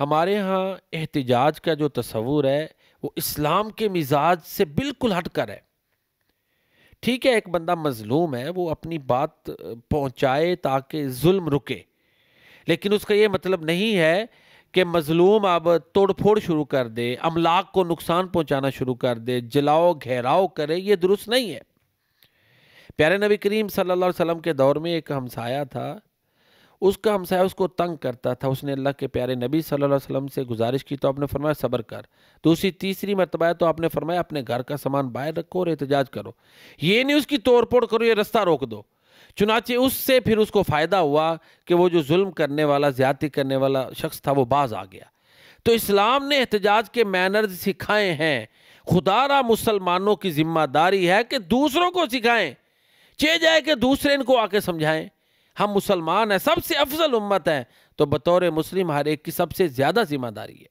ہمارے ہاں احتجاج کا جو تصور ہے وہ اسلام کے مزاج سے بالکل ہٹ کر ہے۔ ٹھیک ہے، ایک بندہ مظلوم ہے، وہ اپنی بات پہنچائے تاکہ ظلم رکے، لیکن اس کا یہ مطلب نہیں ہے کہ مظلوم اب توڑ پھوڑ شروع کر دے، املاک کو نقصان پہنچانا شروع کر دے، جلاؤ گھیراؤ کرے۔ یہ درست نہیں ہے۔ پیارے نبی کریم صلی اللہ علیہ وسلم کے دور میں ایک ہمسایہ تھا، اس کا ہمسایہ اس کو تنگ کرتا تھا۔ اس نے اللہ کے پیارے نبی صلی اللہ علیہ وسلم سے گزارش کی تو آپ نے فرمایا صبر کر۔ دوسری تیسری مرتبہ ہے تو آپ نے فرمایا اپنے گھر کا سامان باہر رکھو اور احتجاج کرو، یہ نہیں اس کی توڑ پھوڑ کرو، یہ رستہ روک دو۔ چنانچہ اس سے پھر اس کو فائدہ ہوا کہ وہ جو ظلم کرنے والا، زیادتی کرنے والا شخص تھا وہ باز آ گیا۔ تو اسلام نے احتجاج کے مینرز سکھائے ہیں۔ خدا را مسلمانوں کی ذمہ داری ہے کہ دوسروں کو سکھائیں، چاہے جائے کہ دوسرے ان کو آ کے سمجھائیں۔ ہم مسلمان ہیں، سب سے افضل امت ہے، تو بطور مسلم ہر ایک کی سب سے زیادہ ذمہ داری ہے۔